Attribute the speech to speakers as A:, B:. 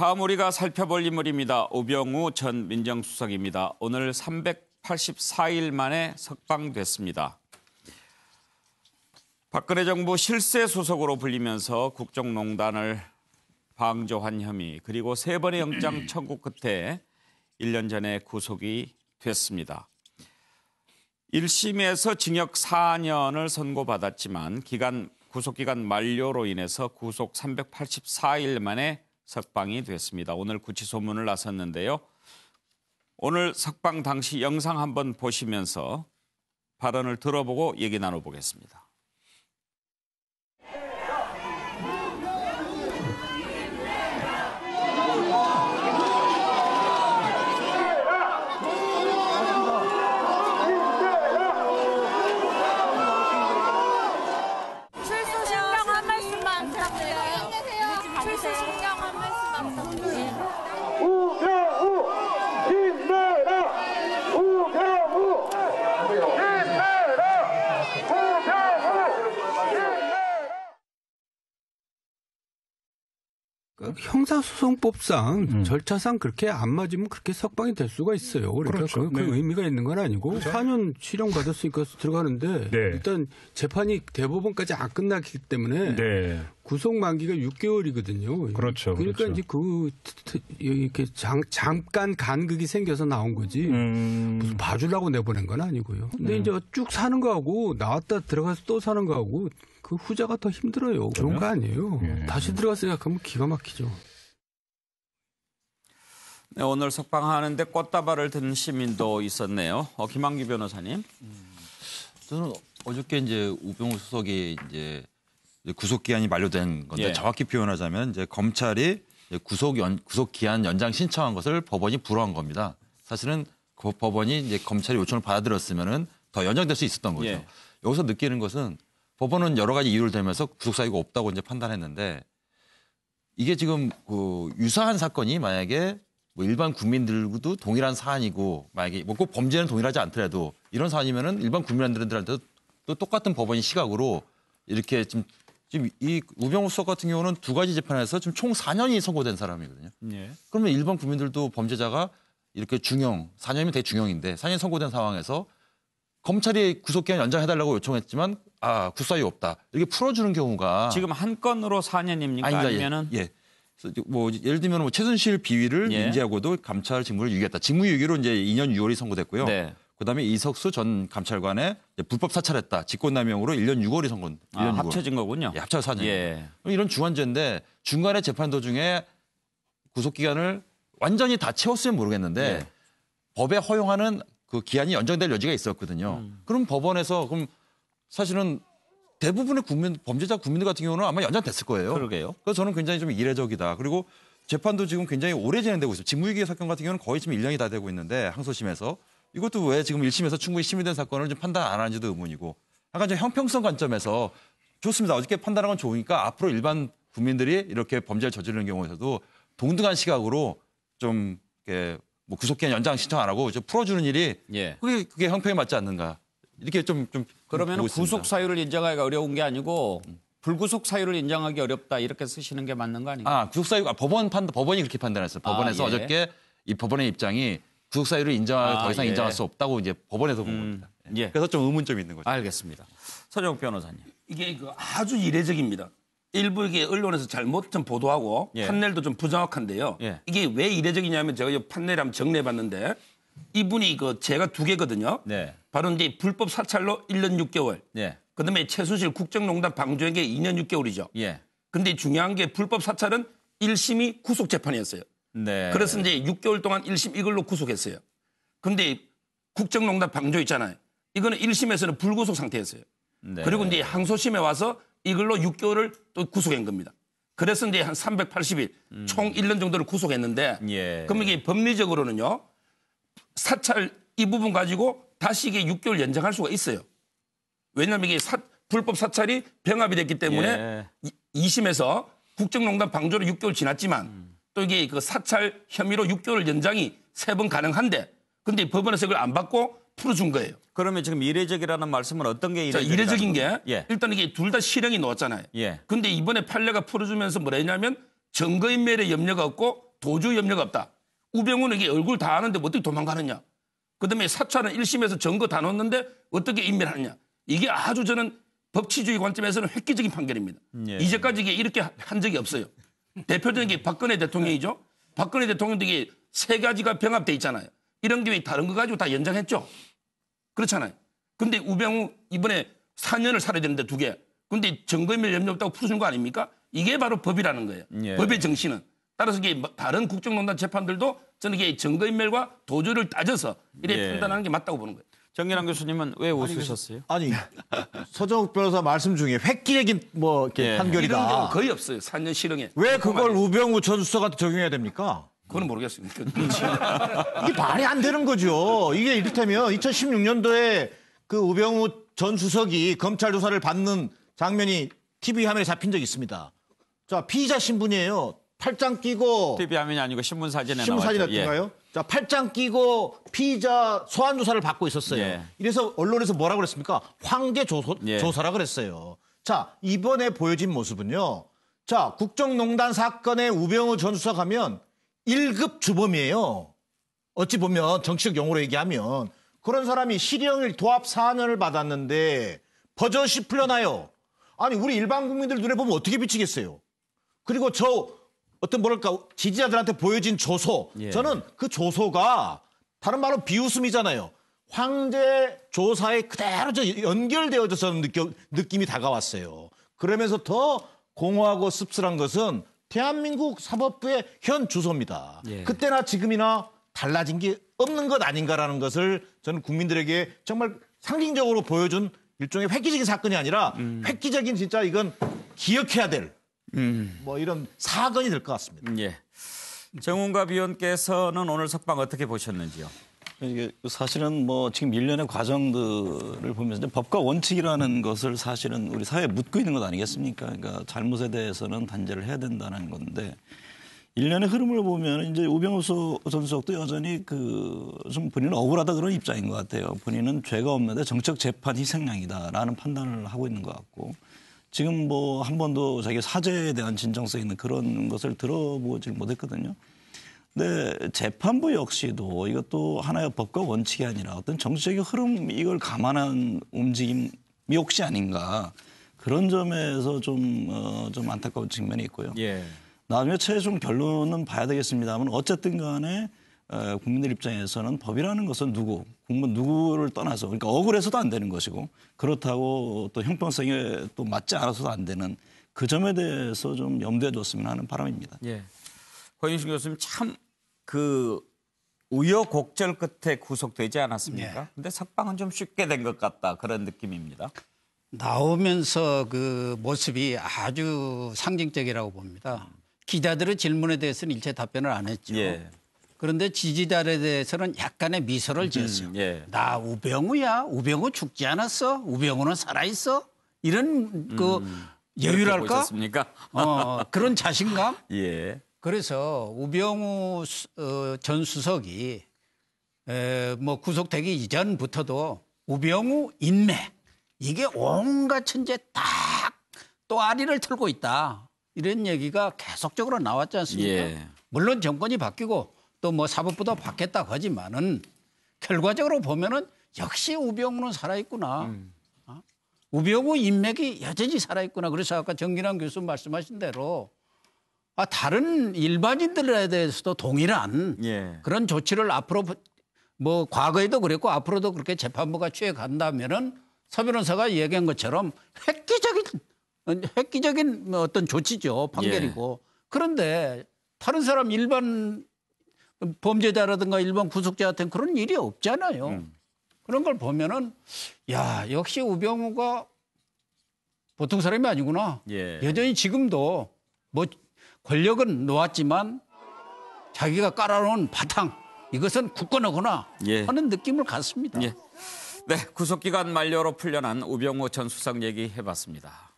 A: 다음 우리가 살펴볼 인물입니다. 우병우 전 민정수석입니다. 오늘 384일 만에 석방됐습니다. 박근혜 정부 실세수석으로 불리면서 국정농단을 방조한 혐의 그리고 3번의 영장 청구 끝에 1년 전에 구속이 됐습니다. 1심에서 징역 4년을 선고받았지만 구속기간 만료로 인해서 구속 384일 만에 석방이 됐습니다. 오늘 구치소문을 나섰는데요. 오늘 석방 당시 영상 한번 보시면서 발언을 들어보고 얘기 나눠보겠습니다.
B: 형사소송법상 절차상 그렇게 안 맞으면 그렇게 석방이 될 수가 있어요. 그러니까
C: 그렇죠.
B: 그 의미가 있는 건 아니고
C: 그렇죠.
B: 4년 실형 받았으니까 들어가는데 일단 재판이 대법원까지 안 끝났기 때문에 구속 만기가 6개월이거든요.
C: 그렇죠.
B: 그러니까
C: 그렇죠.
B: 이제 이렇게 잠깐 간극이 생겨서 나온 거지 무슨 봐주려고 내보낸 건 아니고요. 근데 이제 쭉 사는 거하고 나왔다 들어가서 또 사는 거하고 그 후자가 더 힘들어요. 좋은 거 아니에요. 다시 들어가서 생각하면 기가 막히죠.
A: 네, 오늘 석방하는데 꽃다발을 든 시민도 있었네요. 김한규 변호사님.
D: 저는 어저께 이제 우병우 수석이 이제 구속 기한이 만료된 건데 정확히 표현하자면 이제 검찰이 구속 기한 연장 신청한 것을 법원이 불허한 겁니다. 사실은 그 법원이 이제 검찰이 요청을 받아들였으면은 더 연장될 수 있었던 거죠. 여기서 느끼는 것은 법원은 여러 가지 이유를 대면서 구속 사유가 없다고 이제 판단했는데 이게 지금 그 유사한 사건이 만약에 뭐 일반 국민들도 동일한 사안이고 만약에 뭐 꼭 범죄는 동일하지 않더라도 이런 사안이면은 일반 국민들한테도 또 똑같은 법원의 시각으로 이렇게 지금 이 우병우 수석 같은 경우는 2가지 재판에서 지금 총 4년이 선고된 사람이거든요. 그러면 일반 국민들도 범죄자가 이렇게 중형 4년이면 되게 중형인데 4년 선고된 상황에서 검찰이 구속기한 연장해달라고 요청했지만 구사유 없다. 이렇게 풀어주는 경우가
A: 지금 한 건으로 4년입니까? 아니면은
D: 뭐 예를 들면 뭐 최순실 비위를 인지하고도 감찰 직무를 유기했다. 직무유기로 이제 2년 6월이 선고됐고요. 그다음에 이석수 전 감찰관의 불법 사찰했다. 직권남용으로 1년 6월이 선고.
A: 합쳐진 거군요.
D: 합쳐서 4년. 이런 주관죄인데 중간에 재판 도중에 구속기간을 완전히 다 채웠으면 모르겠는데 법에 허용하는 그 기한이 연장될 여지가 있었거든요. 그럼 법원에서 그럼 사실은 대부분의 범죄자 국민들 같은 경우는 아마 연장됐을 거예요.
A: 그러게요.
D: 그래서 저는 굉장히 좀 이례적이다. 그리고 재판도 지금 굉장히 오래 진행되고 있어요. 직무유기 사건 같은 경우는 거의 지금 1년이 다 되고 있는데 항소심에서 이것도 왜 지금 1심에서 충분히 심의된 사건을 좀 판단 안 하는지도 의문이고 약간 좀 형평성 관점에서 좋습니다. 어저께 판단한 건 좋으니까 앞으로 일반 국민들이 이렇게 범죄를 저지르는 경우에서도 동등한 시각으로 좀 이렇게 뭐 구속기한 연장 신청 안 하고 좀 풀어주는 일이 그게 형평에 맞지 않는가. 이렇게 좀
A: 그러면 구속 사유를 인정하기가 어려운 게 아니고 불구속 사유를 인정하기 어렵다 이렇게 쓰시는 게 맞는 거 아닌가요?
D: 구속 사유 법원이 그렇게 판단했어요. 법원에서 어저께 이 법원의 입장이 구속 사유를 더 이상 인정할 수 없다고 이제 법원에서 본 겁니다. 그래서 좀 의문점이 있는 거죠.
A: 알겠습니다. 서정욱 변호사님.
E: 이게 아주 이례적입니다. 일부 이게 언론에서 잘못 좀 보도하고 판넬도 좀 부정확한데요. 이게 왜 이례적이냐면 제가 이 판넬 한번 정리해봤는데 이분이 제가 2개거든요. 바로 이제 불법 사찰로 1년 6개월. 그다음에 최순실 국정농단 방조한 게 2년 6개월이죠. 근데 중요한 게 불법 사찰은 1심이 구속 재판이었어요. 그래서 이제 6개월 동안 1심 이걸로 구속했어요. 근데 국정농단 방조 있잖아요. 이거는 1심에서는 불구속 상태였어요. 그리고 이제 항소심에 와서 이걸로 6개월을 또 구속한 겁니다. 그래서 이제 한 380일, 총 1년 정도를 구속했는데 그럼 이게 법리적으로는요. 사찰 이 부분 가지고 다시 이게 6개월 연장할 수가 있어요. 왜냐하면 이게 불법 사찰이 병합이 됐기 때문에 2심에서 국정농단 방조로 6개월 지났지만 또 이게 그 사찰 혐의로 6개월 연장이 3번 가능한데 근데 법원에서 그걸 안 받고 풀어준 거예요.
A: 그러면 지금 이례적이라는 말씀은 어떤 게 이례적이라는
E: 이례적인 게 일단 이게 둘 다 실형이 나왔잖아요. 근데 이번에 판례가 풀어주면서 뭐라 했냐면 증거인멸에 염려가 없고 도주 염려가 없다. 우병우는 이게 얼굴 다 아는데 뭐 어떻게 도망가느냐. 그다음에 사찰은 1심에서 증거 다 넣었는데 어떻게 인멸하느냐. 이게 아주 저는 법치주의 관점에서는 획기적인 판결입니다.
A: 예.
E: 이제까지 이게 이렇게 한 적이 없어요. 대표적인 게 박근혜 대통령이죠. 박근혜 대통령도 이게 세 가지가 병합돼 있잖아요. 이런 경우에 다른 거 가지고 다 연장했죠. 그렇잖아요. 근데 우병우 이번에 4년을 살아야 되는데 2개. 근데 증거인멸 염려 없다고 풀어준 거 아닙니까? 이게 바로 법이라는 거예요.
A: 예.
E: 법의 정신은. 따라서 이게 다른 국정농단 재판들도 저는 이게 증거인멸과 도주를 따져서 이래
A: 예.
E: 판단하는 게 맞다고 보는 거예요.
A: 정기랑 교수님은 왜 웃으셨어요?
C: 아니 서정욱 변호사 말씀 중에 획기적인 뭐 이렇게
A: 예.
E: 이런 경우
C: 판결이다.
E: 거의 없어요. 4년 실형에.
C: 왜 그걸 우병우 전 수석한테 적용해야 됩니까?
E: 그건 모르겠습니다.
C: 이게 말이 안 되는 거죠. 이게 이를테면 2016년도에 그 우병우 전 수석이 검찰 조사를 받는 장면이 TV 화면에 잡힌 적이 있습니다. 자, 피의자 신분이에요. 팔짱 끼고
A: TV 화면이 아니고 신문 사진에
C: 신문 사진
A: 나왔죠.
C: 같은가요? 자, 팔짱 끼고 피의자 소환 조사를 받고 있었어요.
A: 예.
C: 이래서 언론에서 뭐라고 그랬습니까? 황제
A: 예.
C: 조사라 그랬어요. 자, 이번에 보여진 모습은요. 자, 국정농단 사건에 우병우 전 수석하면 1급 주범이에요. 어찌 보면 정치적 용어로 얘기하면 그런 사람이 실형을 도합 4년을 받았는데 버젓이 풀려나요. 아니 우리 일반 국민들 눈에 보면 어떻게 비치겠어요. 그리고 저 어떤 뭐랄까 지지자들한테 보여진 조소.
A: 예.
C: 저는 그 조소가 다른 말로 비웃음이잖아요. 황제 조사에 그대로 연결되어져서 느낌이 다가왔어요. 그러면서 더 공허하고 씁쓸한 것은 대한민국 사법부의 현 주소입니다.
A: 예.
C: 그때나 지금이나 달라진 게 없는 것 아닌가라는 것을 저는 국민들에게 정말 상징적으로 보여준 일종의 획기적인 사건이 아니라 획기적인 진짜 이건 기억해야 될 뭐 이런 사건이 될 것 같습니다.
A: 예. 정운갑 위원께서는 오늘 석방 어떻게 보셨는지요?
F: 이게 사실은 뭐 지금 일련의 과정들을 보면서 법과 원칙이라는 것을 사실은 우리 사회에 묻고 있는 것 아니겠습니까? 그러니까 잘못에 대해서는 단죄를 해야 된다는 건데 일련의 흐름을 보면 이제 우병우 전 수석도 여전히 좀 본인은 억울하다 그런 입장인 것 같아요. 본인은 죄가 없는데 정책 재판 희생양이다라는 판단을 하고 있는 것 같고 지금 뭐 한 번도 자기 사죄에 대한 진정성 있는 그런 것을 들어보질 못했거든요. 근데 재판부 역시도 이것도 하나의 법과 원칙이 아니라 어떤 정치적인 흐름 이걸 감안한 움직임이 혹시 아닌가 그런 점에서 좀 안타까운 측면이 있고요.
A: 예.
F: 나중에 최종 결론은 봐야 되겠습니다만 어쨌든 간에 국민들 입장에서는 법이라는 것은 누구를 떠나서 그러니까 억울해서도 안 되는 것이고 그렇다고 또 형평성에 또 맞지 않아서도 안 되는 그 점에 대해서 좀 염두에 뒀으면 하는 바람입니다.
A: 예. 권인식 교수님 참 우여곡절 끝에 구속되지 않았습니까? 근데 석방은 좀 쉽게 된 것 같다 그런 느낌입니다.
G: 나오면서 그 모습이 아주 상징적이라고 봅니다. 기자들의 질문에 대해서는 일체 답변을 안 했죠.
A: 예.
G: 그런데 지지자들에 대해서는 약간의 미소를 지었어요.
A: 예.
G: 나 우병우야. 우병우 죽지 않았어. 우병우는 살아있어. 이런 여유랄까?
A: 보셨습니까?
G: 그런 자신감?
A: 예.
G: 그래서 우병우 전 수석이 뭐 구속되기 이전부터도 우병우 인맥 이게 온갖 천재 딱 또 아리를 틀고 있다. 이런 얘기가 계속적으로 나왔지 않습니까?
A: 예.
G: 물론 정권이 바뀌고 또 뭐 사법부도 바뀌었다고 하지만은 결과적으로 보면은 역시 우병우는 살아있구나. 우병우 인맥이 여전히 살아있구나. 그래서 아까 정기남 교수 말씀하신 대로 다른 일반인들에 대해서도 동일한
A: 예.
G: 그런 조치를 앞으로 뭐 과거에도 그랬고 앞으로도 그렇게 재판부가 취해 간다면은 서 변호사가 얘기한 것처럼 획기적인 어떤 조치죠. 판결이고. 그런데 다른 사람 일반 범죄자라든가 일반 구속자한테는 그런 일이 없잖아요. 그런 걸 보면은 야 역시 우병우가 보통 사람이 아니구나.
A: 예.
G: 여전히 지금도 뭐 권력은 놓았지만 자기가 깔아놓은 바탕 이것은 굳건하구나
A: 예.
G: 하는 느낌을 갖습니다.
A: 예. 네, 구속기간 만료로 풀려난 우병우 전 수석 얘기해봤습니다.